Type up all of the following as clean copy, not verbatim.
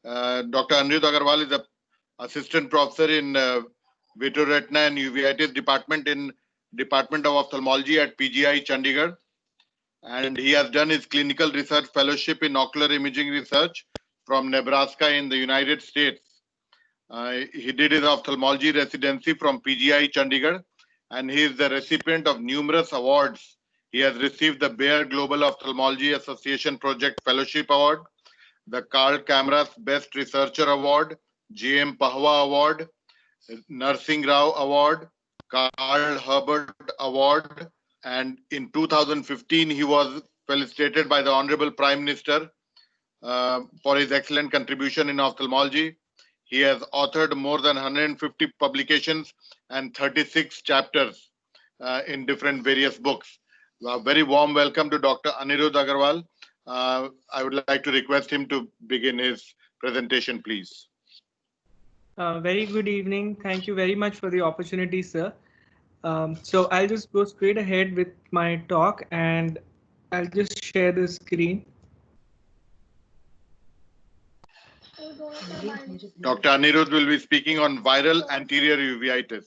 Dr. Anirudh Agarwal is a assistant professor in Vitreoretina and Uveitis department in Department of Ophthalmology at PGI Chandigarh, and he has done his clinical research fellowship in ocular imaging research from Nebraska in the United States. He did his ophthalmology residency from PGI Chandigarh, and he is the recipient of numerous awards. He has received the Bayer Global Ophthalmology Association Project Fellowship Award, the Carl Kamras Best Researcher Award, G.M. Pahwa Award, Narsingh Rao Award, Carl Herbert Award, and in 2015 he was felicitated by the Honorable Prime Minister for his excellent contribution in ophthalmology. He has authored more than 150 publications and 36 chapters in different various books. A very warm welcome to Dr. Anirudh Agarwal. I would like to request him to begin his presentation, please. Very good evening. Thank you very much for the opportunity, sir. So I'll just go straight ahead with my talk and I'll just share the screen. Dr. Anirudh will be speaking on viral anterior uveitis.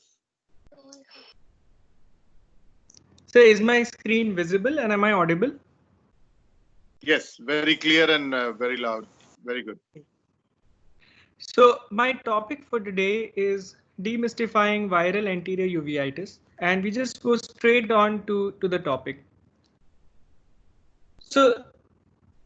So is my screen visible and am I audible? Yes, very clear and very loud. Very good. So my topic for today is demystifying viral anterior uveitis, and we just go straight on to the topic. So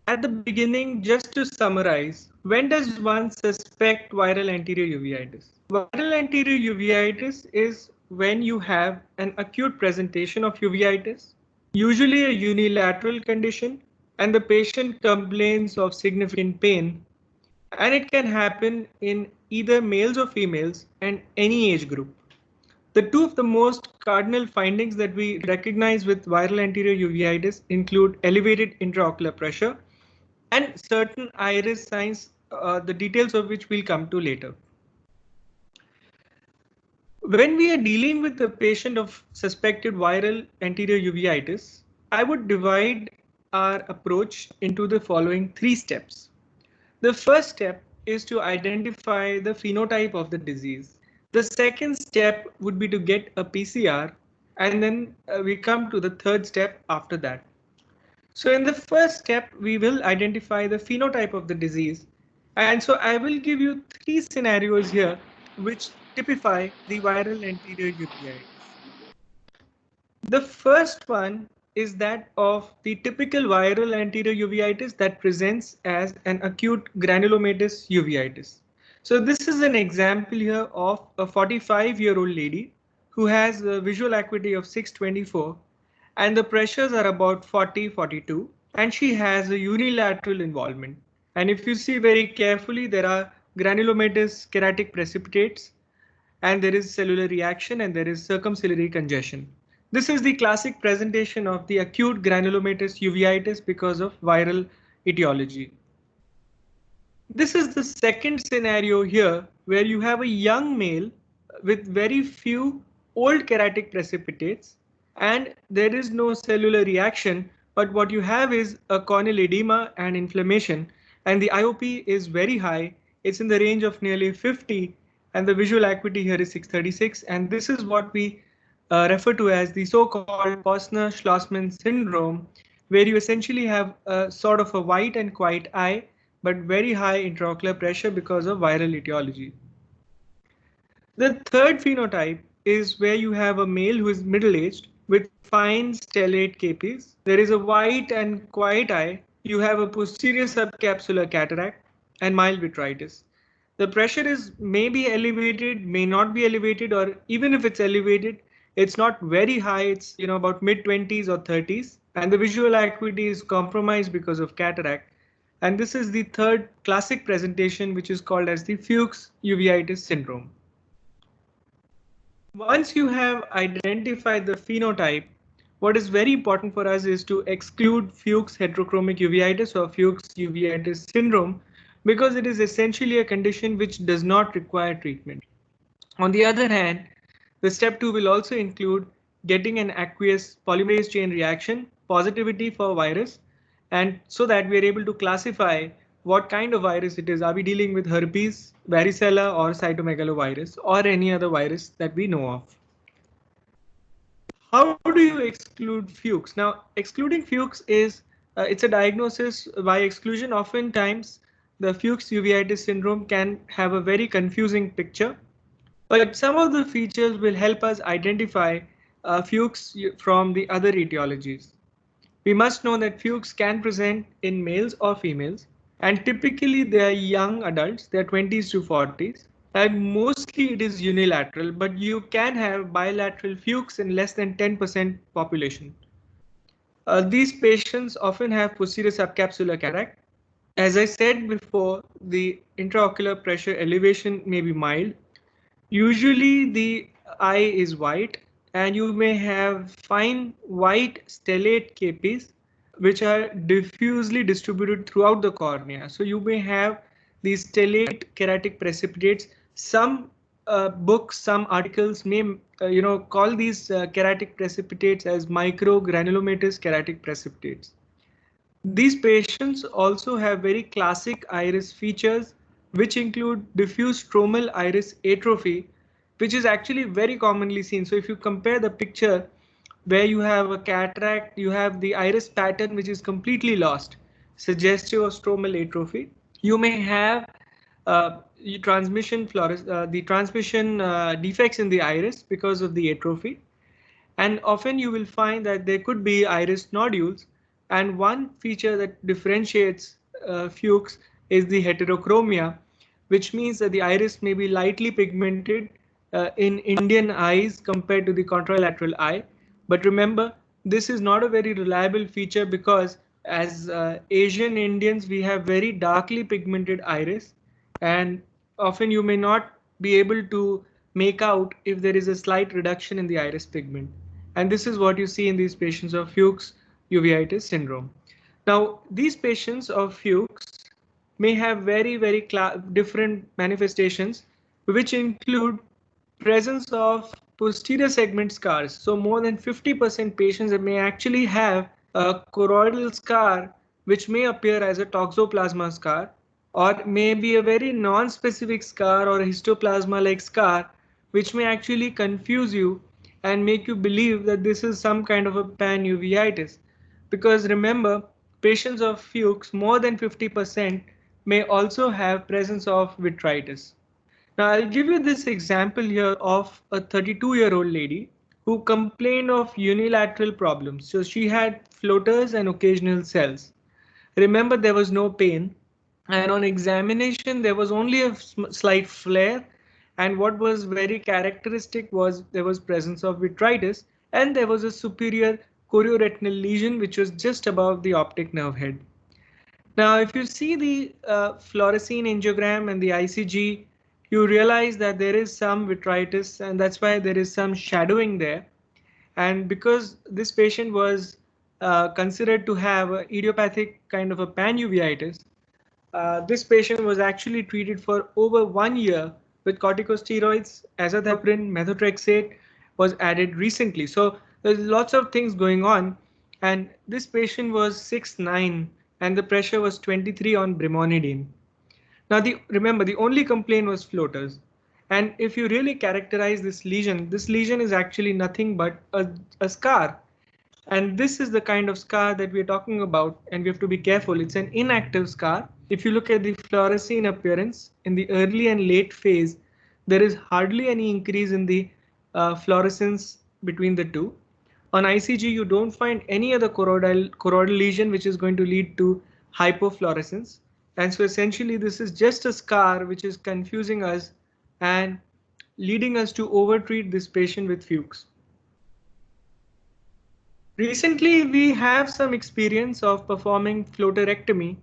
at the beginning, just to summarize, when does one suspect viral anterior uveitis? Viral anterior uveitis is when you have an acute presentation of uveitis, usually a unilateral condition, and the patient complains of significant pain, and it can happen in either males or females and any age group. The two of the most cardinal findings that we recognize with viral anterior uveitis include elevated intraocular pressure and certain iris signs, the details of which we'll come to later. When we are dealing with a patient of suspected viral anterior uveitis, I would divide our approach into the following three steps. The first step is to identify the phenotype of the disease. The second step would be to get a PCR, and then we come to the third step after that. So in the first step, we will identify the phenotype of the disease. And so I will give you three scenarios here which typify the viral anterior uveitis. The first one is that of the typical viral anterior uveitis that presents as an acute granulomatous uveitis. So this is an example here of a 45-year-old lady who has a visual acuity of 624 and the pressures are about 40-42 and she has a unilateral involvement. And if you see very carefully, there are granulomatous keratic precipitates and there is cellular reaction and there is circumciliary congestion. This is the classic presentation of the acute granulomatous uveitis because of viral etiology. This is the second scenario here where you have a young male with very few old keratic precipitates and there is no cellular reaction, but what you have is a corneal edema and inflammation and the IOP is very high. It's in the range of nearly 50 and the visual acuity here is 636, and this is what we refer to as the so-called Posner-Schlossman syndrome, where you essentially have a sort of a white and quiet eye but very high intraocular pressure because of viral etiology. The third phenotype is where you have a male who is middle-aged with fine stellate capes. There is a white and quiet eye. You have a posterior subcapsular cataract and mild vitritis. The pressure is maybe elevated, may not be elevated, or even if it's elevated, it's not very high. It's about mid-20s or 30s, and the visual acuity is compromised because of cataract. And this is the third classic presentation, which is called as the Fuchs uveitis syndrome. Once you have identified the phenotype, what is very important for us is to exclude Fuchs heterochromic uveitis or Fuchs uveitis syndrome, because it is essentially a condition which does not require treatment. On the other hand, the step 2 will also include getting an aqueous polymerase chain reaction, positivity for virus, and so that we are able to classify what kind of virus it is. Are we dealing with herpes, varicella, or cytomegalovirus, or any other virus that we know of? How do you exclude Fuchs? Now, excluding Fuchs is it's a diagnosis by exclusion. Oftentimes, the Fuchs uveitis syndrome can have a very confusing picture, but some of the features will help us identify Fuchs from the other etiologies. We must know that Fuchs can present in males or females, and typically they are young adults, they are 20s to 40s, and mostly it is unilateral, but you can have bilateral Fuchs in less than 10% population. These patients often have posterior subcapsular cataract. As I said before, the intraocular pressure elevation may be mild. Usually the eye is white, and you may have fine white stellate capes which are diffusely distributed throughout the cornea. So you may have these stellate keratic precipitates. Some books, some articles may call these keratic precipitates as microgranulomatous keratic precipitates. These patients also have very classic iris features, which include diffuse stromal iris atrophy, which is actually very commonly seen. So if you compare the picture where you have a cataract, you have the iris pattern which is completely lost, suggestive of stromal atrophy. You may have the transmission defects in the iris because of the atrophy. And often you will find that there could be iris nodules. And one feature that differentiates Fuchs is the heterochromia, which means that the iris may be lightly pigmented in Indian eyes compared to the contralateral eye. But remember, this is not a very reliable feature because as Asian Indians, we have very darkly pigmented iris, and often you may not be able to make out if there is a slight reduction in the iris pigment. And this is what you see in these patients of Fuchs uveitis syndrome. Now, these patients of Fuchs may have very, very different manifestations, which include presence of posterior segment scars. So more than 50% patients may actually have a choroidal scar, which may appear as a toxoplasma scar, or may be a very non-specific scar or a histoplasma-like scar, which may actually confuse you and make you believe that this is some kind of a panuveitis. Because remember, patients of Fuchs, more than 50% may also have presence of vitritis. Now I'll give you this example here of a 32-year-old lady who complained of unilateral problems. So she had floaters and occasional cells. Remember, there was no pain, and on examination there was only a slight flare, and what was very characteristic was there was presence of vitritis, and there was a superior chorioretinal lesion which was just above the optic nerve head. Now, if you see the fluorescein angiogram and the ICG, you realize that there is some vitritis, and that's why there is some shadowing there. And because this patient was considered to have an idiopathic kind of a panuveitis, this patient was actually treated for over 1 year with corticosteroids, azathioprine, methotrexate was added recently. So there's lots of things going on, and this patient was 6'9", and the pressure was 23 on brimonidine. Now, remember, the only complaint was floaters. And if you really characterize this lesion is actually nothing but a scar. And this is the kind of scar that we're talking about, and we have to be careful. It's an inactive scar. If you look at the fluorescein appearance in the early and late phase, there is hardly any increase in the fluorescence between the two. On ICG, you don't find any other choroidal lesion which is going to lead to hypofluorescence. And so essentially, this is just a scar which is confusing us and leading us to overtreat this patient with Fuchs. Recently, we have some experience of performing floaterectomy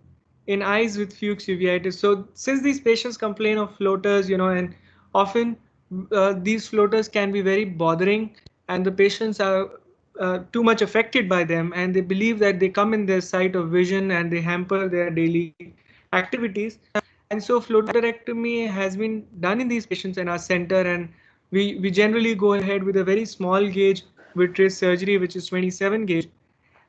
in eyes with Fuchs uveitis. So since these patients complain of floaters, and often these floaters can be very bothering, and the patients are too much affected by them, and they believe that they come in their sight of vision and they hamper their daily activities. And so floaterectomy has been done in these patients in our center, and we generally go ahead with a very small gauge vitreous surgery, which is 27 gauge.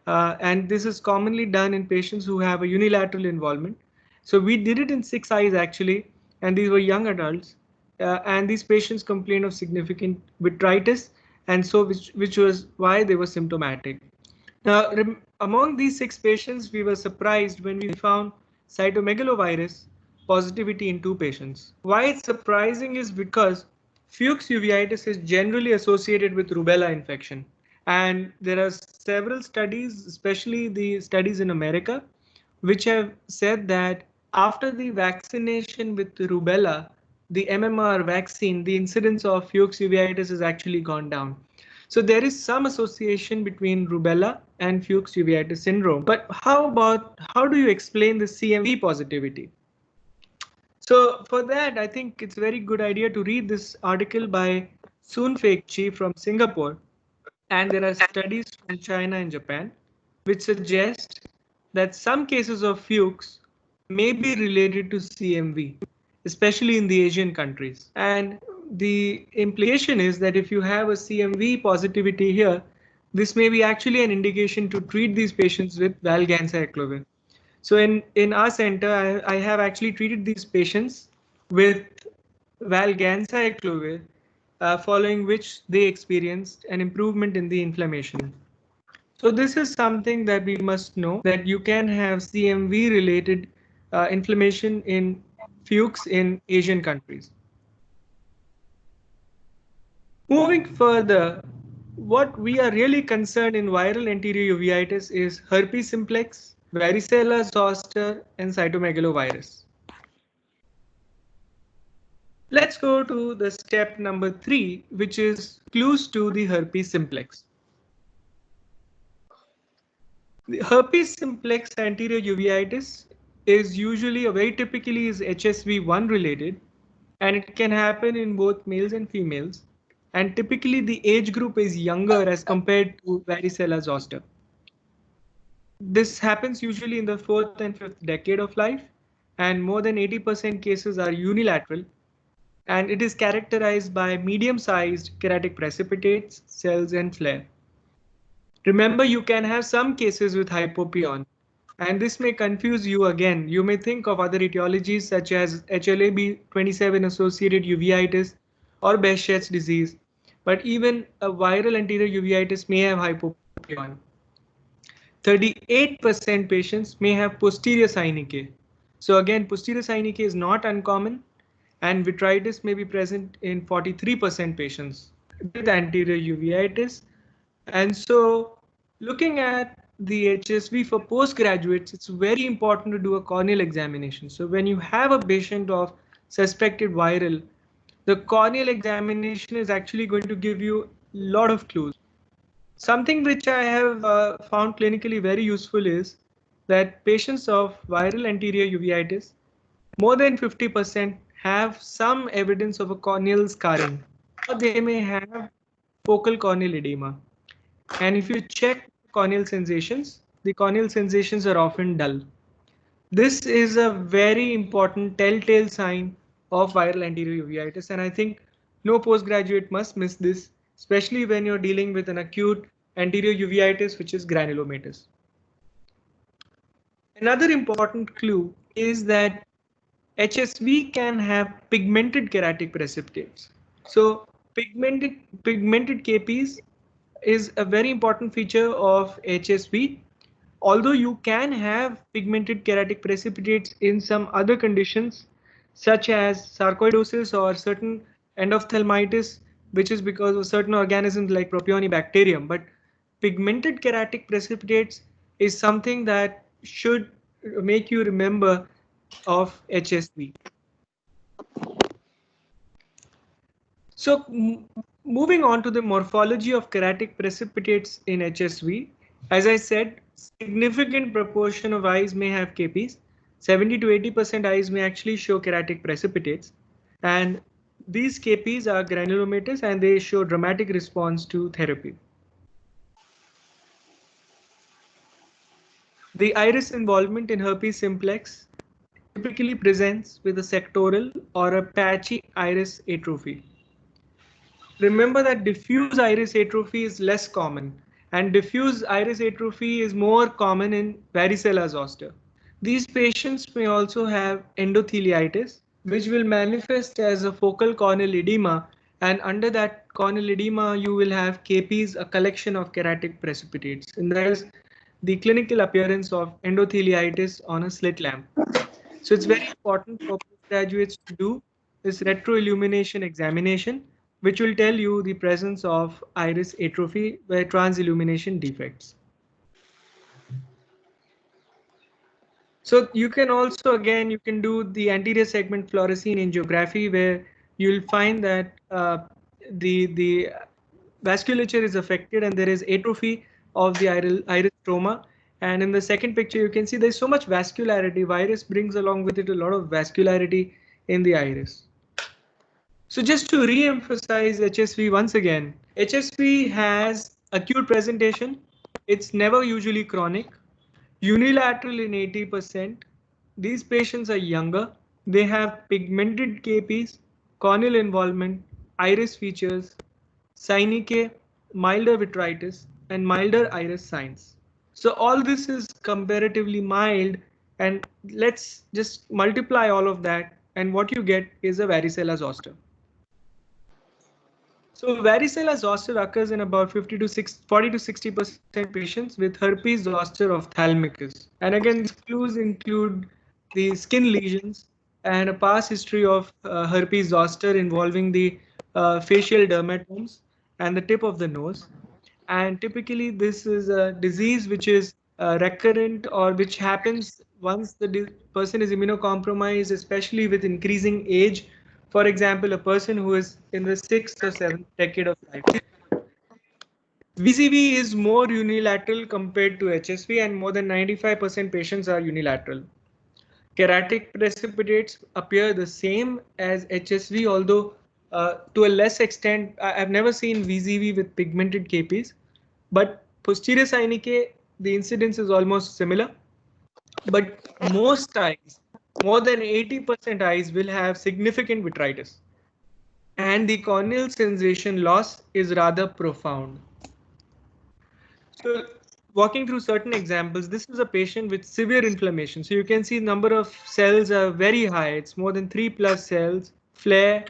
And this is commonly done in patients who have a unilateral involvement. So we did it in 6 eyes actually, and these were young adults, and these patients complained of significant vitritis, and so which was why they were symptomatic. Now, among these 6 patients, we were surprised when we found cytomegalovirus positivity in 2 patients. Why it's surprising is because Fuchs uveitis is generally associated with rubella infection. And there are several studies, especially the studies in America, which have said that after the vaccination with rubella, the MMR vaccine, the incidence of Fuchs uveitis has actually gone down. So there is some association between rubella and Fuchs uveitis syndrome. But how do you explain the CMV positivity? So for that, I think it's a very good idea to read this article by Soon Fek Chi from Singapore. And there are studies from China and Japan which suggest that some cases of Fuchs may be related to CMV, especially in the Asian countries. And the implication is that if you have a CMV positivity here, this may be actually an indication to treat these patients with valganciclovir. So in our center, I have actually treated these patients with valganciclovir, following which they experienced an improvement in the inflammation. So this is something that we must know, that you can have CMV related inflammation in Fuchs in Asian countries. Moving further, what we are really concerned in viral anterior uveitis is herpes simplex, varicella zoster, and cytomegalovirus. Let's go to the step number 3, which is clues to the herpes simplex. The herpes simplex anterior uveitis is usually, very typically, is HSV1 related, and it can happen in both males and females. And typically the age group is younger as compared to varicella zoster. This happens usually in the 4th and 5th decade of life, and more than 80% cases are unilateral, and it is characterized by medium-sized keratic precipitates, cells, and flare. Remember, you can have some cases with hypopyon, and this may confuse you again. You may think of other etiologies such as HLA-B27 associated uveitis or Behçet's disease, but even a viral anterior uveitis may have hypopyon. 38% patients may have posterior synechiae. So again, posterior synechiae is not uncommon, and vitritis may be present in 43% patients with anterior uveitis. And so looking at the HSV for postgraduates, it's very important to do a corneal examination. So when you have a patient of suspected viral, the corneal examination is actually going to give you a lot of clues. Something which I have found clinically very useful is that patients of viral anterior uveitis, more than 50% have some evidence of a corneal scarring, or they may have focal corneal edema. And if you check corneal sensations, the corneal sensations are often dull. This is a very important telltale sign of viral anterior uveitis, and I think no postgraduate must miss this, especially when you're dealing with an acute anterior uveitis, which is granulomatous. Another important clue is that HSV can have pigmented keratic precipitates. So pigmented KPs is a very important feature of HSV. Although you can have pigmented keratic precipitates in some other conditions, such as sarcoidosis or certain endophthalmitis, which is because of certain organisms like Propionibacterium. But pigmented keratic precipitates is something that should make you remember of HSV. So moving on to the morphology of keratic precipitates in HSV, as I said, significant proportion of eyes may have KPs. 70 to 80% eyes may actually show keratic precipitates, and these KPs are granulomatous and they show dramatic response to therapy. The iris involvement in herpes simplex typically presents with a sectoral or a patchy iris atrophy. Remember that diffuse iris atrophy is less common, and diffuse iris atrophy is more common in varicella zoster. These patients may also have endotheliitis, which will manifest as a focal corneal edema, and under that corneal edema you will have KPs, a collection of keratic precipitates, and that is the clinical appearance of endotheliitis on a slit lamp. So it's very important for postgraduates to do this retroillumination examination, which will tell you the presence of iris atrophy by transillumination defects. So you can also, again, you can do the anterior segment fluorescein angiography, where you'll find that the vasculature is affected and there is atrophy of the iris stroma. And in the second picture, you can see there's so much vascularity. Virus brings along with it a lot of vascularity in the iris. So just to re-emphasize HSV once again, HSV has acute presentation. It's never usually chronic. Unilateral in 80%. These patients are younger. They have pigmented KPs, corneal involvement, iris features, synechiae, milder vitritis, and milder iris signs. So all this is comparatively mild, and let's just multiply all of that, and what you get is a varicella zoster. So varicella zoster occurs in about 40 to 60% patients with herpes zoster ophthalmicus. And again, these clues include the skin lesions and a past history of herpes zoster involving the facial dermatomes and the tip of the nose. And typically this is a disease which is recurrent, or which happens once the person is immunocompromised, especially with increasing age. For example, a person who is in the 6th or 7th decade of life. VZV is more unilateral compared to HSV, and more than 95% patients are unilateral. Keratic precipitates appear the same as HSV, although to a less extent. I've never seen VZV with pigmented KPs, but posterior synechiae, the incidence is almost similar. But most eyes, more than 80% eyes, will have significant vitritis, and the corneal sensation loss is rather profound. So walking through certain examples, this is a patient with severe inflammation. So you can see number of cells are very high. It's more than 3+ cells. Flare.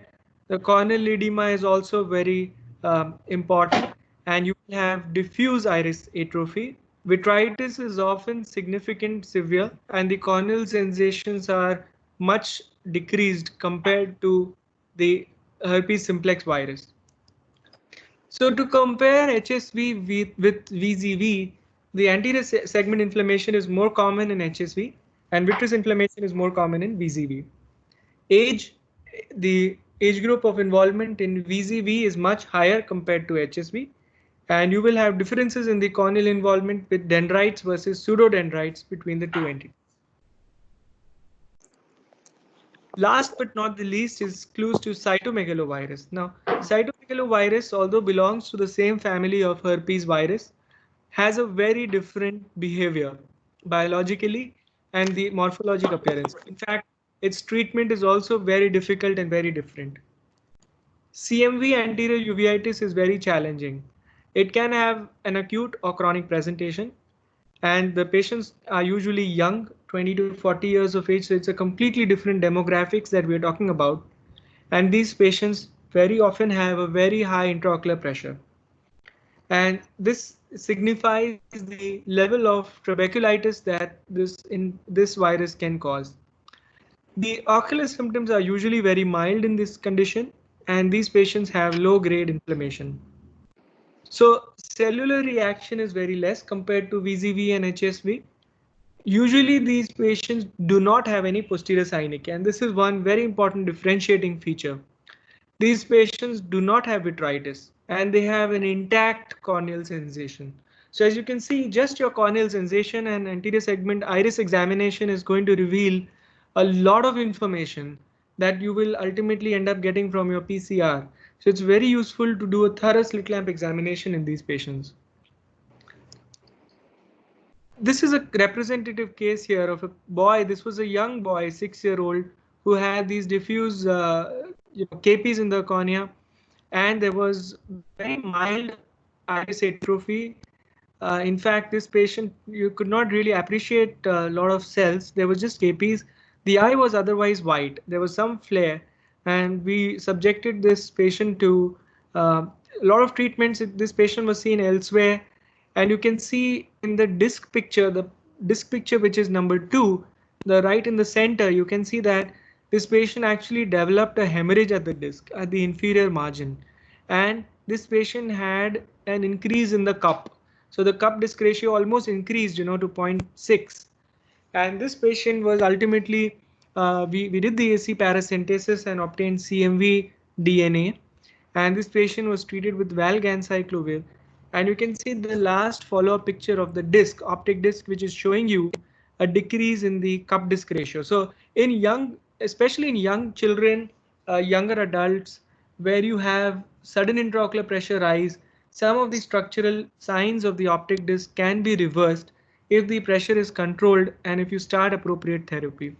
The corneal edema is also very important, and you will have diffuse iris atrophy. Vitritis is often significant, severe, and the corneal sensations are much decreased compared to the herpes simplex virus. So to compare HSV with VZV, the anterior segment inflammation is more common in HSV, and vitreous inflammation is more common in VZV. Age, the age group of involvement in VZV is much higher compared to HSV, and you will have differences in the corneal involvement with dendrites versus pseudodendrites between the two entities. Last but not the least is clues to cytomegalovirus. Now, cytomegalovirus, although belongs to the same family of herpes virus, has a very different behavior biologically and the morphologic appearance. In fact, its treatment is also very difficult and very different. CMV anterior uveitis is very challenging. It can have an acute or chronic presentation, and the patients are usually young, 20 to 40 years of age. So it's a completely different demographics that we're talking about. And these patients very often have a very high intraocular pressure. And this signifies the level of trabeculitis that this virus can cause. The ocular symptoms are usually very mild in this condition, and these patients have low-grade inflammation. So cellular reaction is very less compared to VZV and HSV. Usually these patients do not have any posterior synechiae, and this is one very important differentiating feature. These patients do not have vitritis, and they have an intact corneal sensation. So as you can see, just your corneal sensation and anterior segment iris examination is going to reveal a lot of information that you will ultimately end up getting from your PCR. So it's very useful to do a thorough slit lamp examination in these patients. This is a representative case here of a boy. This was a young boy, 6-year-old, who had these diffuse KPs in the cornea, and there was very mild iris atrophy. In fact, this patient, you could not really appreciate a lot of cells. There was just KPs. The eye was otherwise white. There was some flare, and we subjected this patient to a lot of treatments. This patient was seen elsewhere, and you can see in the disc picture, which is number 2, the right in the center, you can see that this patient actually developed a hemorrhage at the disc, at the inferior margin, and this patient had an increase in the cup. So the cup disc ratio almost increased, to 0.6. And this patient was ultimately, we did the AC paracentesis and obtained CMV DNA. And this patient was treated with valganciclovir. And you can see the last follow-up picture of the disc, optic disc, which is showing you a decrease in the cup disc ratio. So in young, especially in young children, younger adults, where you have sudden intraocular pressure rise, some of the structural signs of the optic disc can be reversed if the pressure is controlled and if you start appropriate therapy.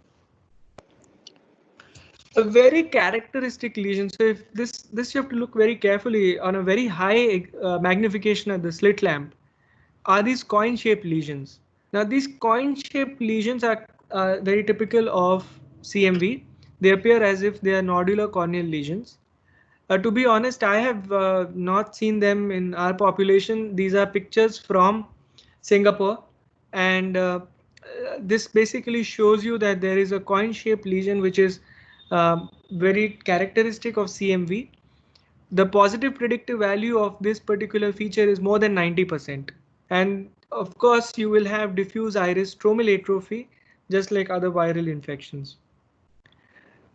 A very characteristic lesion. So if this you have to look very carefully on a very high magnification at the slit lamp, are these coin-shaped lesions. Now these coin-shaped lesions are very typical of CMV. They appear as if they are nodular corneal lesions. To be honest, I have not seen them in our population. These are pictures from Singapore, and this basically shows you that there is a coin-shaped lesion which is very characteristic of CMV. The positive predictive value of this particular feature is more than 90%. And of course, you will have diffuse iris stromal atrophy, just like other viral infections.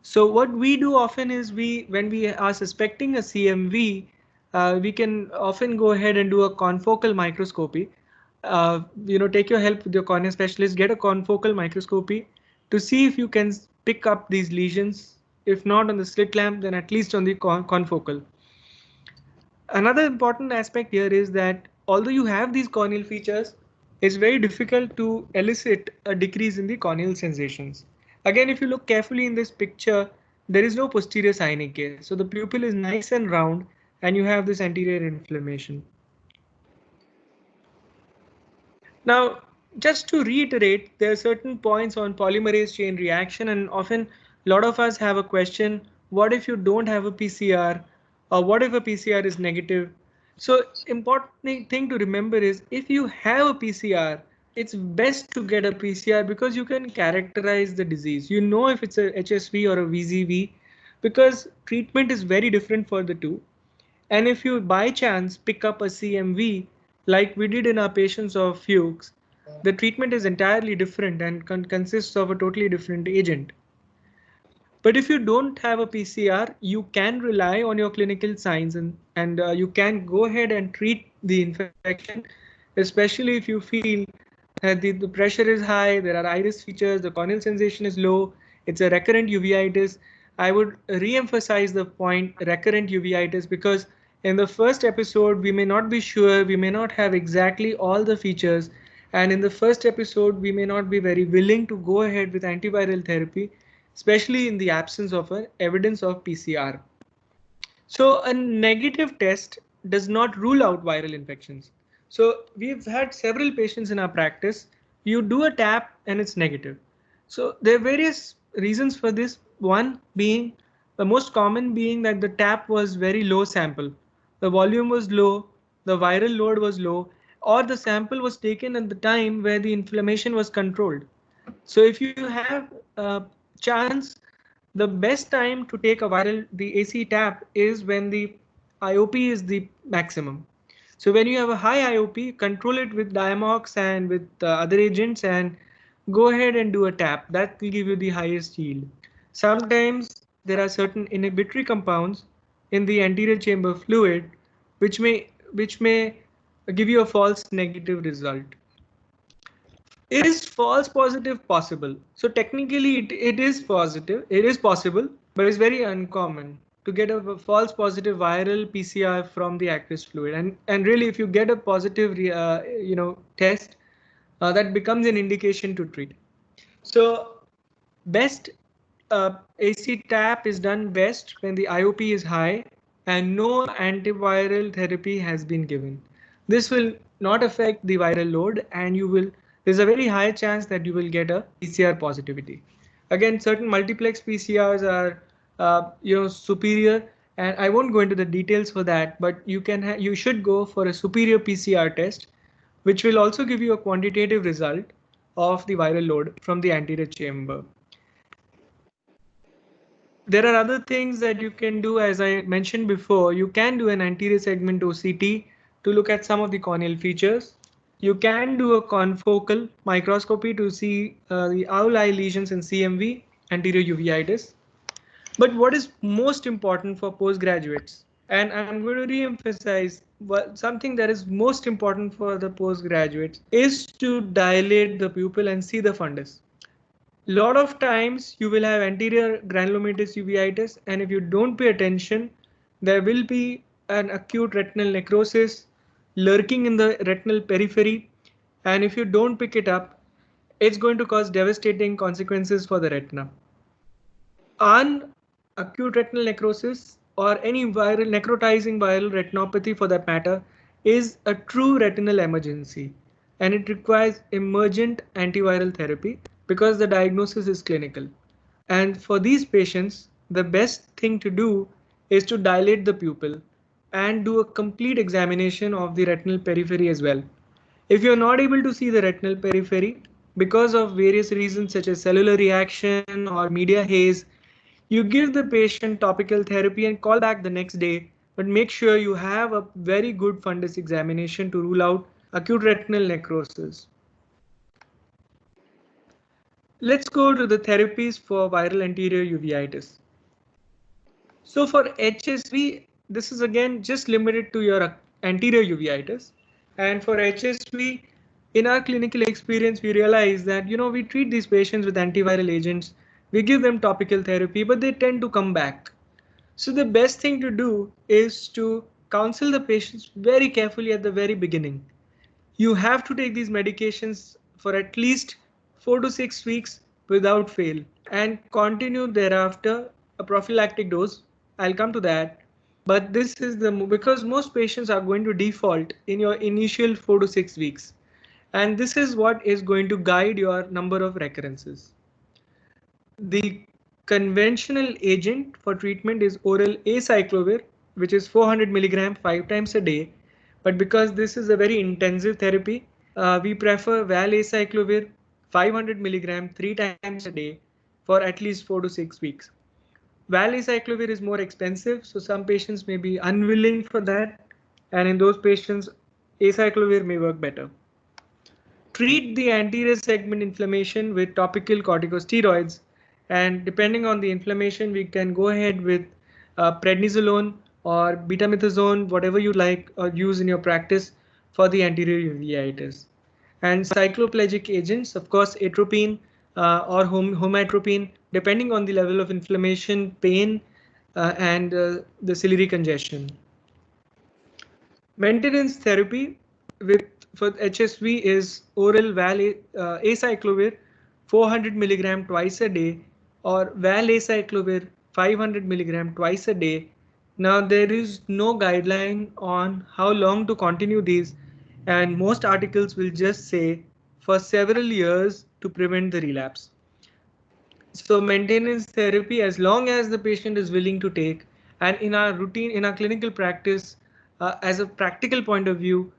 So what we do often is when we are suspecting a CMV, we can often go ahead and do a confocal microscopy. Take your help with your cornea specialist, get a confocal microscopy to see if you can pick up these lesions. If not on the slit lamp, then at least on the confocal. Another important aspect here is that although you have these corneal features, it's very difficult to elicit a decrease in the corneal sensations. Again, if you look carefully in this picture, there is no posterior synechia. So the pupil is nice and round, and you have this anterior inflammation. Now, just to reiterate, there are certain points on polymerase chain reaction, and often a lot of us have a question, what if you don't have a PCR, or what if a PCR is negative? So important thing to remember is if you have a PCR, it's best to get a PCR because you can characterize the disease. You know if it's a HSV or a VZV because treatment is very different for the two. And if you by chance pick up a CMV, like we did in our patients of Fuchs, the treatment is entirely different and consists of a totally different agent. But if you don't have a PCR, you can rely on your clinical signs and you can go ahead and treat the infection, especially if you feel that the pressure is high, there are iris features, the corneal sensation is low, it's a recurrent uveitis. I would re-emphasize the point recurrent uveitis because in the first episode, we may not be sure, we may not have exactly all the features. And in the first episode, we may not be very willing to go ahead with antiviral therapy, especially in the absence of an evidence of PCR. So a negative test does not rule out viral infections. So we've had several patients in our practice. You do a tap and it's negative. So there are various reasons for this. One being, the most common being that the tap was very low sample. The volume was low, the viral load was low, or the sample was taken at the time where the inflammation was controlled. So if you have a chance, the best time to take the AC tap is when the IOP is the maximum. So when you have a high IOP, control it with Diamox and with other agents and go ahead and do a tap. That will give you the highest yield. Sometimes there are certain inhibitory compounds in the anterior chamber fluid which may give you a false negative result. Is false positive possible? So technically it is positive, it is possible, but it's very uncommon to get a false positive viral PCR from the aqueous fluid. And really if you get a positive test, that becomes an indication to treat. So best AC tap is done best when the IOP is high and no antiviral therapy has been given. This will not affect the viral load, and there's a very high chance that you will get a PCR positivity. Again, certain multiplex PCRs are superior, and I won't go into the details for that, but you should go for a superior PCR test, which will also give you a quantitative result of the viral load from the anterior chamber. There are other things that you can do. As I mentioned before, you can do an anterior segment OCT to look at some of the corneal features. You can do a confocal microscopy to see the owl eye lesions in CMV, anterior uveitis. But what is most important for postgraduates, and I'm going to re-emphasize something that is most important for the postgraduates, is to dilate the pupil and see the fundus. Lot of times you will have anterior granulomatous uveitis, and if you don't pay attention, there will be an acute retinal necrosis lurking in the retinal periphery, and if you don't pick it up, it's going to cause devastating consequences for the retina. On acute retinal necrosis, or any necrotizing viral retinopathy for that matter, is a true retinal emergency, and it requires emergent antiviral therapy because the diagnosis is clinical. And for these patients, the best thing to do is to dilate the pupil and do a complete examination of the retinal periphery as well. If you're not able to see the retinal periphery because of various reasons such as cellular reaction or media haze, you give the patient topical therapy and call back the next day, but make sure you have a very good fundus examination to rule out acute retinal necrosis. Let's go to the therapies for viral anterior uveitis. So for HSV, this is again just limited to your anterior uveitis. And for HSV, in our clinical experience, we realize that, we treat these patients with antiviral agents, we give them topical therapy, but they tend to come back. So the best thing to do is to counsel the patients very carefully at the very beginning. You have to take these medications for at least 4 to 6 weeks without fail, and continue thereafter a prophylactic dose. I'll come to that. But this is because most patients are going to default in your initial 4 to 6 weeks. And this is what is going to guide your number of recurrences. The conventional agent for treatment is oral acyclovir, which is 400 milligram 5 times a day. But because this is a very intensive therapy, we prefer valacyclovir 500 milligram 3 times a day for at least 4 to 6 weeks. Valacyclovir is more expensive, so some patients may be unwilling for that, and in those patients, acyclovir may work better. Treat the anterior segment inflammation with topical corticosteroids, and depending on the inflammation, we can go ahead with prednisolone or betamethasone, whatever you like or use in your practice for the anterior uveitis. And cycloplegic agents, of course, atropine or homatropine, depending on the level of inflammation, pain, and the ciliary congestion. Maintenance therapy for HSV is oral acyclovir 400 milligram twice a day, or valacyclovir 500 milligram twice a day. Now there is no guideline on how long to continue these, and most articles will just say for several years to prevent the relapse. So maintenance therapy, as long as the patient is willing to take, and in our routine, in our clinical practice, as a practical point of view,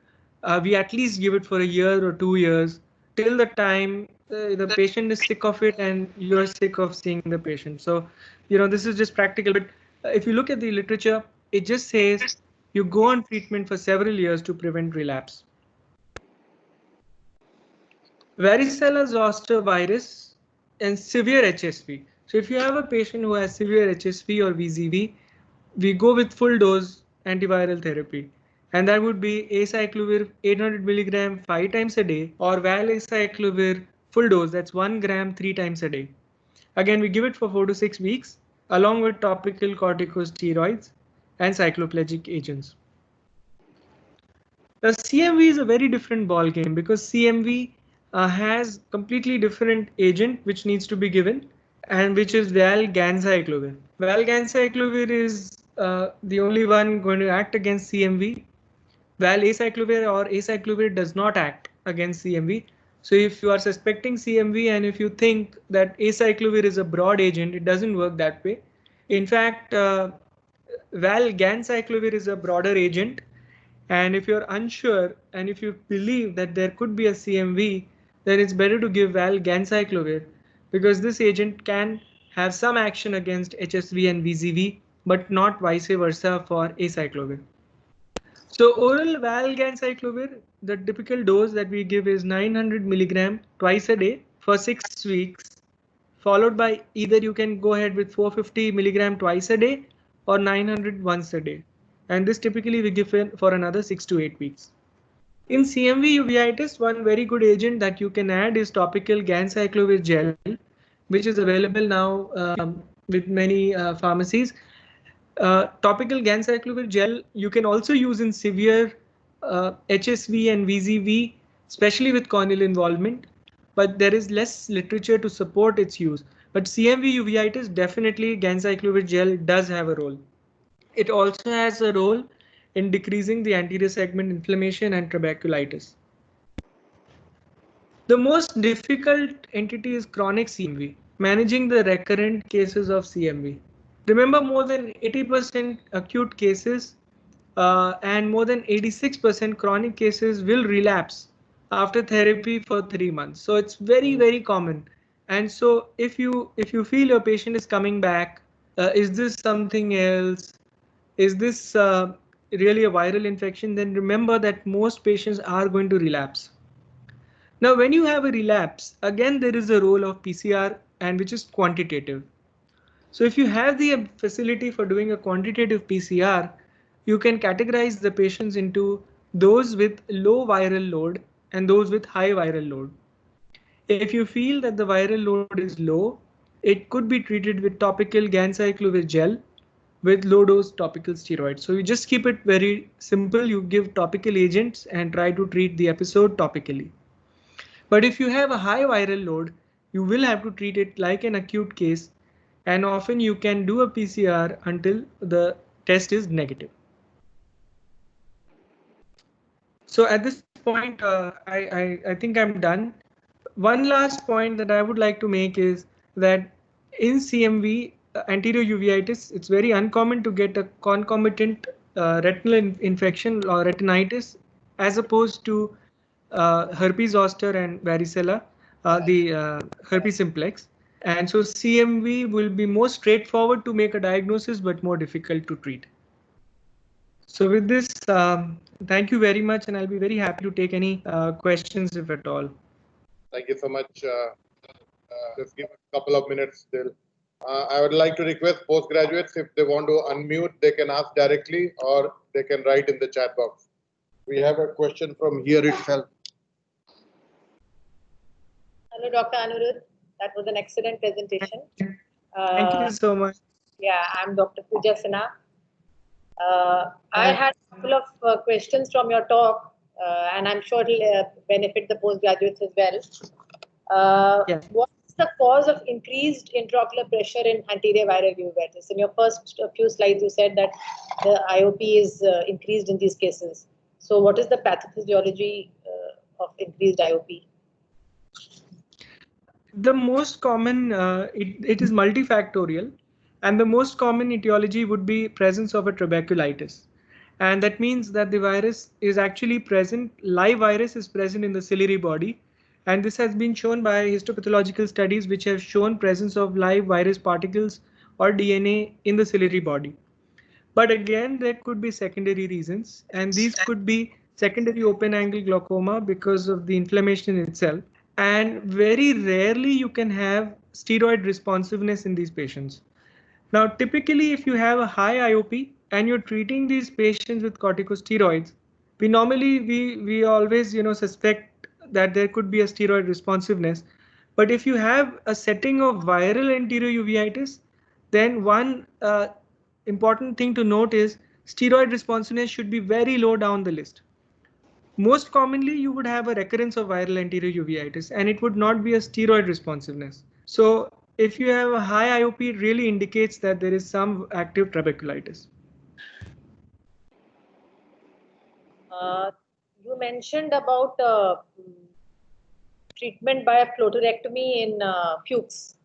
we at least give it for a year or 2 years till the time the patient is sick of it and you're sick of seeing the patient. So, this is just practical. But if you look at the literature, it just says you go on treatment for several years to prevent relapse. Varicella zoster virus and severe HSV. So if you have a patient who has severe HSV or VZV, we go with full dose antiviral therapy. And that would be acyclovir 800 milligram 5 times a day, or valacyclovir full dose, that's 1 gram 3 times a day. Again, we give it for 4 to 6 weeks along with topical corticosteroids and cycloplegic agents. The CMV is a very different ball game because CMV has completely different agent which needs to be given, and which is valganciclovir. Valganciclovir is the only one going to act against CMV, Valacyclovir or acyclovir does not act against CMV. So if you are suspecting CMV and if you think that acyclovir is a broad agent, it doesn't work that way. In fact, valganciclovir is a broader agent. And if you're unsure and if you believe that there could be a CMV, then it's better to give valganciclovir because this agent can have some action against HSV and VZV, but not vice versa for acyclovir. So oral valganciclovir, the typical dose that we give is 900 milligram twice a day for 6 weeks, followed by either you can go ahead with 450 milligram twice a day or 900 once a day. And this typically we give for another 6 to 8 weeks. In CMV uveitis, one very good agent that you can add is topical ganciclovir gel, which is available now with many pharmacies. Topical ganciclovir gel you can also use in severe HSV and VZV, especially with corneal involvement, but there is less literature to support its use. But CMV uveitis, definitely ganciclovir gel does have a role. It also has a role in decreasing the anterior segment inflammation and trabeculitis. The most difficult entity is chronic CMV, managing the recurrent cases of CMV. Remember, more than 80% acute cases and more than 86% chronic cases will relapse after therapy for 3 months. So it's very common. And so if you feel your patient is coming back, is this something else? Is this really a viral infection? Then remember that most patients are going to relapse. Now, when you have a relapse, again, there is a role of PCR and which is quantitative. So if you have the facility for doing a quantitative PCR, you can categorize the patients into those with low viral load and those with high viral load. If you feel that the viral load is low, it could be treated with topical ganciclovir gel with low dose topical steroids. So you just keep it very simple. You give topical agents and try to treat the episode topically. But if you have a high viral load, you will have to treat it like an acute case, and often you can do a PCR until the test is negative. So at this point, I think I'm done. One last point that I would like to make is that in CMV, anterior uveitis, it's very uncommon to get a concomitant retinal infection or retinitis as opposed to herpes zoster and varicella, the herpes simplex. And so CMV will be more straightforward to make a diagnosis, but more difficult to treat. So with this, thank you very much, and I'll be very happy to take any questions if at all. Thank you so much. Just give a couple of minutes still. I would like to request postgraduates, if they want to unmute, they can ask directly or they can write in the chat box. We have a question from here itself. Hello, Dr. Anirudh. That was an excellent presentation. Thank you so much. Yeah, I'm Dr. Pooja Sinha. I had a couple of questions from your talk, and I'm sure it'll benefit the postgraduates as well. Yes. What is the cause of increased intraocular pressure in anterior viral uveitis? In your first few slides, you said that the IOP is increased in these cases. So what is the pathophysiology of increased IOP? The most common, it is multifactorial, and the most common etiology would be presence of a trabeculitis. And that means that the virus is actually present, live virus is present in the ciliary body. And this has been shown by histopathological studies which have shown presence of live virus particles or DNA in the ciliary body. But again, there could be secondary reasons, and these could be secondary open angle glaucoma because of the inflammation itself. And very rarely you can have steroid responsiveness in these patients. Now, typically, if you have a high IOP and you're treating these patients with corticosteroids, we always suspect that there could be a steroid responsiveness. But if you have a setting of viral anterior uveitis, then one important thing to note is steroid responsiveness should be very low down the list. Most commonly, you would have a recurrence of viral anterior uveitis, and it would not be a steroid responsiveness. So if you have a high IOP, it really indicates that there is some active trabeculitis. You mentioned about treatment by a floaterectomy in Fuchs.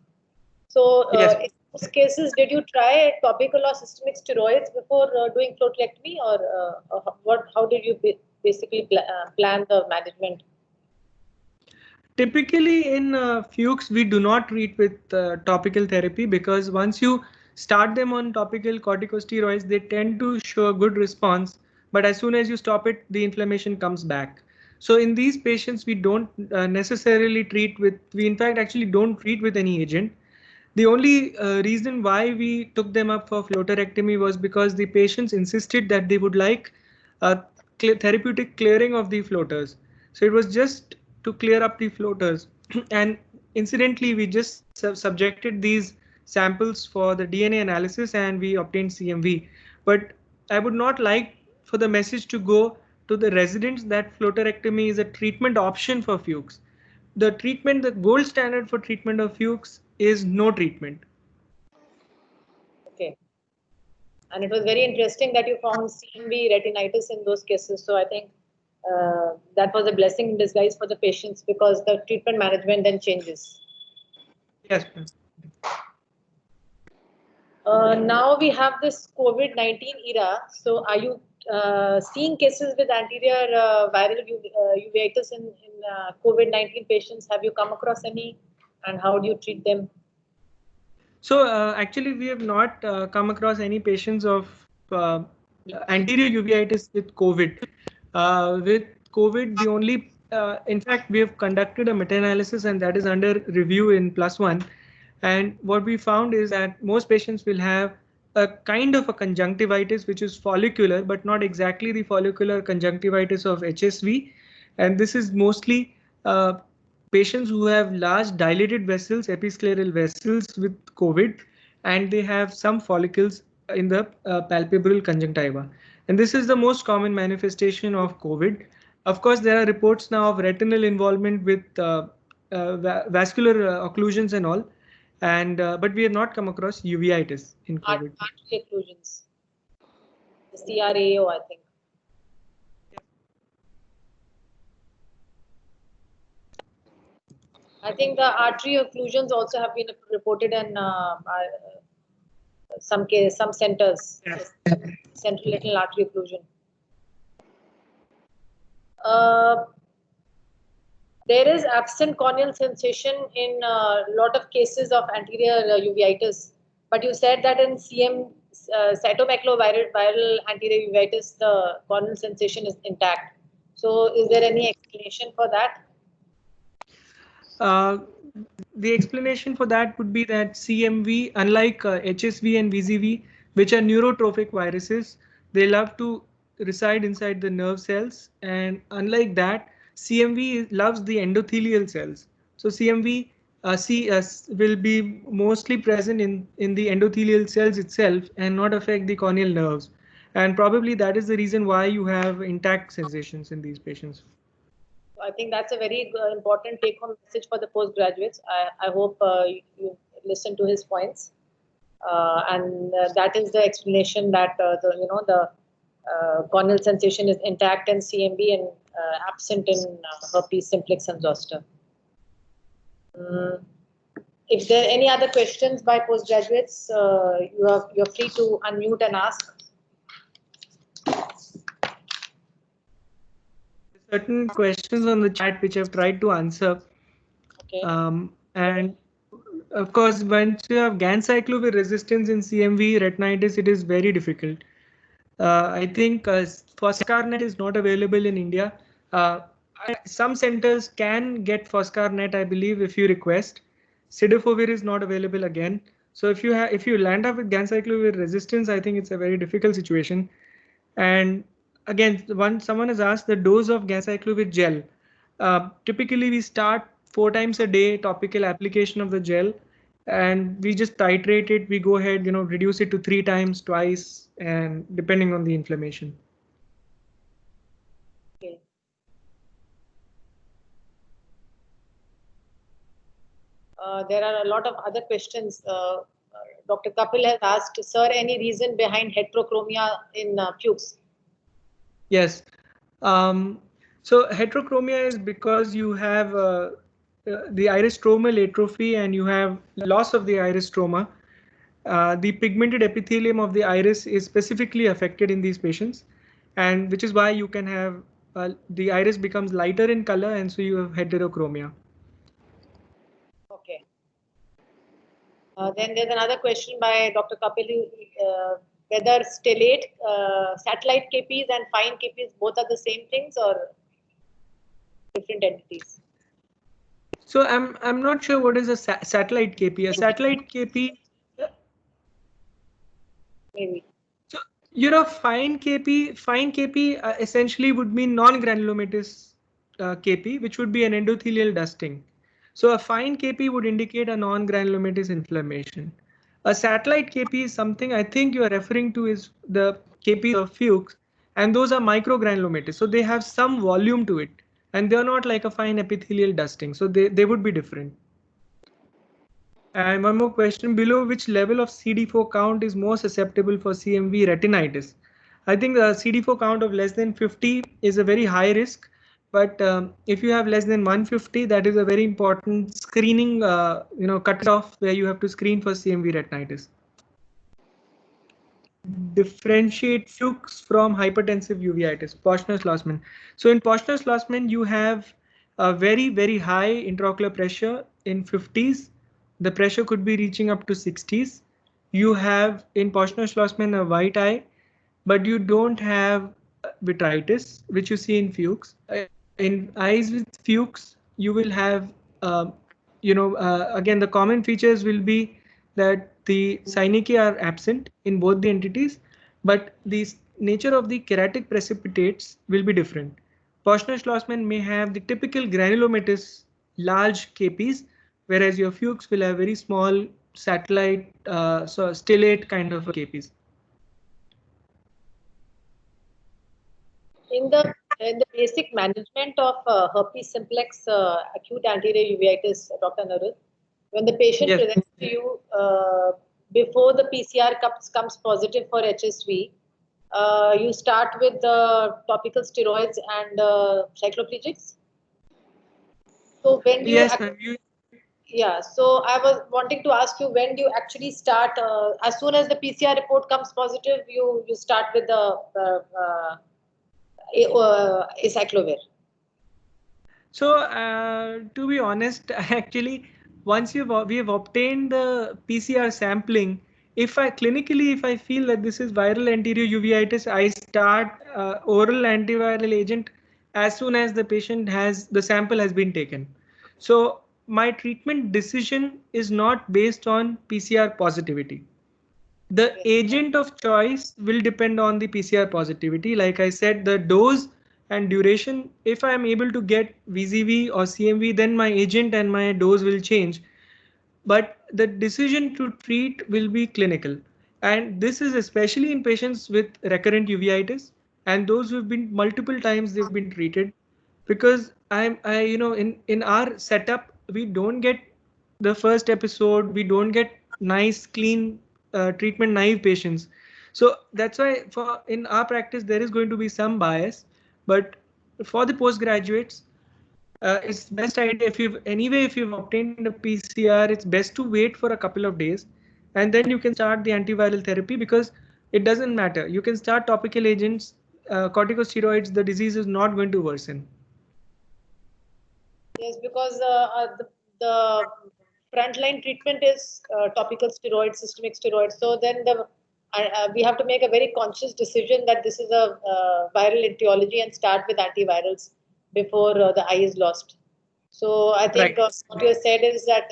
So Yes. in those cases, did you try topical or systemic steroids before doing floaterectomy, or what? How did you basically plan the management? Typically in Fuchs, we do not treat with topical therapy because once you start them on topical corticosteroids, they tend to show a good response. But as soon as you stop it, the inflammation comes back. So in these patients, we don't necessarily treat with, we in fact actually don't treat with any agent. The only reason why we took them up for floaterectomy was because the patients insisted that they would like a therapeutic clearing of the floaters. So it was just to clear up the floaters. And incidentally, we just subjected these samples for the DNA analysis and we obtained CMV. But I would not like for the message to go to the residents that floaterectomy is a treatment option for Fuchs. The treatment, the gold standard for treatment of Fuchs is no treatment. Okay. And it was very interesting that you found CMV retinitis in those cases. So I think that was a blessing in disguise for the patients because the treatment management then changes. Yes. Now we have this COVID-19 era. So are you seeing cases with anterior viral uveitis in COVID-19 patients? Have you come across any, and how do you treat them? So actually, we have not come across any patients of anterior uveitis with COVID. With COVID, the only, in fact, we have conducted a meta-analysis and that is under review in +1. And what we found is that most patients will have a kind of a conjunctivitis, which is follicular, but not exactly the follicular conjunctivitis of HSV. And this is mostly patients who have large dilated vessels, episcleral vessels with COVID, and they have some follicles in the palpebral conjunctiva. And this is the most common manifestation of COVID. Of course, there are reports now of retinal involvement with vascular occlusions and all. And but we have not come across uveitis in COVID. Artery occlusions, the CRAO, I think. I think the artery occlusions also have been reported in some centers. Yes. Central retinal artery occlusion. There is absent corneal sensation in a lot of cases of anterior uveitis, but you said that in cytomegaloviral anterior uveitis, the corneal sensation is intact. So, is there any explanation for that? The explanation for that would be that CMV, unlike HSV and VZV, which are neurotrophic viruses, they love to reside inside the nerve cells. And unlike that, CMV loves the endothelial cells. So CMV will be mostly present in the endothelial cells itself and not affect the corneal nerves. And probably that is the reason why you have intact sensations in these patients. I think that's a very important take-home message for the postgraduates. I hope you listen to his points, and that is the explanation that the corneal sensation is intact in CMV and absent in herpes simplex and zoster. If there are any other questions by postgraduates, you're free to unmute and ask. Certain questions on the chat which I've tried to answer. Okay. And of course, once you have ganciclovir resistance in CMV retinitis, it is very difficult. I think Foscarnet is not available in India. Some centers can get Foscarnet, I believe, if you request. Cidofovir is not available again. So if you land up with ganciclovir resistance, I think it's a very difficult situation. And again, someone has asked the dose of ganciclovir gel. Typically, we start 4 times a day topical application of the gel, and we just titrate it. We go ahead, reduce it to 3 times, twice, and depending on the inflammation. Okay. There are a lot of other questions. Dr. Kapil has asked, sir, any reason behind heterochromia in Fuchs? Yes. So heterochromia is because you have the iris stromal atrophy and you have loss of the iris stroma. The pigmented epithelium of the iris is specifically affected in these patients, and which is why you can have the iris becomes lighter in color, and so you have heterochromia. Okay. Then there's another question by Dr. Kapil, whether stellate, satellite KPs and fine KPs both are the same things or different entities? So I'm not sure what is a satellite KP. A satellite KP. Maybe. So fine KP essentially would mean non-granulomatous KP, which would be an endothelial dusting. So a fine KP would indicate a non-granulomatous inflammation. A satellite KP is something I think you are referring to is the KPs of Fuchs, and those are microgranulomatous. So they have some volume to it, and they're not like a fine epithelial dusting. So they would be different. And one more question below, which level of CD4 count is more susceptible for CMV retinitis? I think the CD4 count of less than 50 is a very high risk, but if you have less than 150, that is a very important screening, cutoff where you have to screen for CMV retinitis. Differentiate Fuchs from hypertensive uveitis, Poshner-Schlossman. So in Poshner-Schlossman, you have a very, very high intraocular pressure in 50s. The pressure could be reaching up to 60s. You have in Poshner-Schlossman a white eye, but you don't have vitritis, which you see in Fuchs. In eyes with Fuchs, you will have, again, the common features will be that the synechiae are absent in both the entities, but the nature of the keratic precipitates will be different. Poshner-Schlossman may have the typical granulomatous large KPs, whereas your Fuchs will have very small satellite, so stellate kind of KPs. In the basic management of herpes simplex acute anterior uveitis, Dr. Narud, when the patient Yes. presents to you before the PCR comes positive for HSV, you start with the topical steroids and cycloplegics. So when you Yes, yeah, so I was wanting to ask you, when do you actually start? As soon as the PCR report comes positive, you start with the acyclovir. So to be honest, actually, once we have obtained the PCR sampling, if I feel that this is viral anterior uveitis, I start oral antiviral agent as soon as the sample has been taken. So my treatment decision is not based on PCR positivity. The agent of choice will depend on the PCR positivity. Like I said, the dose and duration, if I am able to get VZV or CMV, then my agent and my dose will change. But the decision to treat will be clinical. And this is especially in patients with recurrent uveitis and those who have been multiple times they've been treated, because in our setup, we don't get the first episode, we don't get nice, clean treatment naive patients. So that's why in our practice, there is going to be some bias, but for the postgraduates, it's best idea if you've obtained a PCR, it's best to wait for a couple of days and then you can start the antiviral therapy, because it doesn't matter. You can start topical agents, corticosteroids, the disease is not going to worsen. Yes, because the frontline treatment is topical steroids, systemic steroids. So then we have to make a very conscious decision that this is a viral etiology and start with antivirals before the eye is lost. So I think Right. what you said is that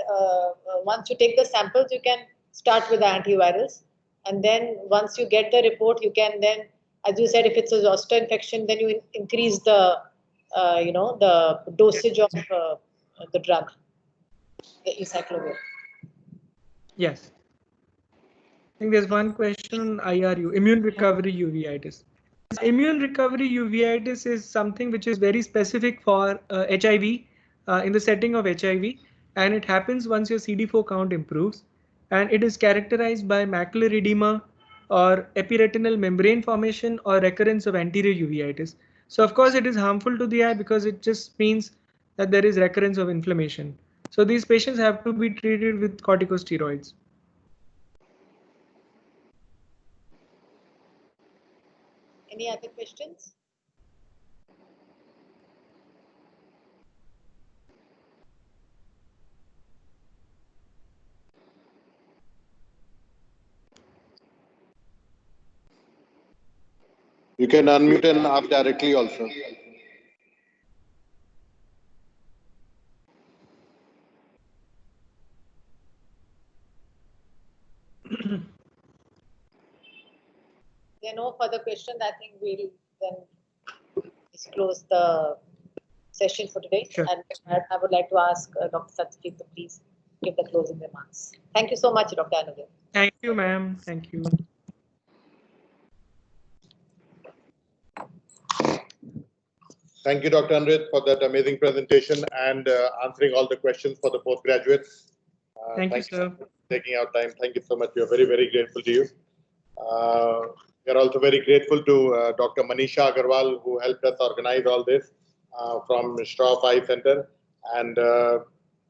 once you take the samples, you can start with the antivirals, and then once you get the report, you can then, as you said, if it's a zoster infection, then you increase the the dosage of the drug, the acyclovir. Yes. I think there's one question on IRU, immune recovery uveitis. Immune recovery uveitis is something which is very specific for HIV, in the setting of HIV, and it happens once your CD4 count improves, and it is characterized by macular edema or epiretinal membrane formation or recurrence of anterior uveitis. So of course it is harmful to the eye because it just means that there is recurrence of inflammation. So these patients have to be treated with corticosteroids. Any other questions? You can unmute and ask directly also. There are no further questions. I think we'll then just close the session for today. Sure. And I would like to ask Dr. Satyajit to please give the closing remarks. Thank you so much, Dr. Anudev. Thank you, ma'am. Thank you. Thank you, Dr. Anrit, for that amazing presentation and answering all the questions for the postgraduates. Thank you, sir. For taking out time. Thank you so much. We are very, very grateful to you. We are also very grateful to Dr. Manisha Agarwal, who helped us organize all this from Shroff Eye Center. And I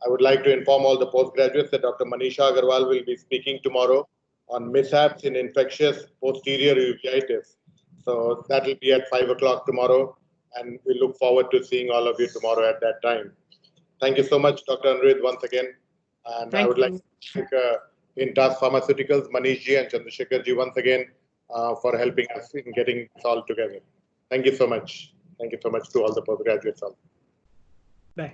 would like to inform all the postgraduates that Dr. Manisha Agarwal will be speaking tomorrow on mishaps in infectious posterior uveitis. So that will be at 5 o'clock tomorrow. And we look forward to seeing all of you tomorrow at that time. Thank you so much, Dr. Anrit, once again. And I would like to thank Intas Pharmaceuticals, Manish ji and Chandrasekhar ji once again for helping us in getting this all together. Thank you so much. Thank you so much to all the postgraduates. Bye.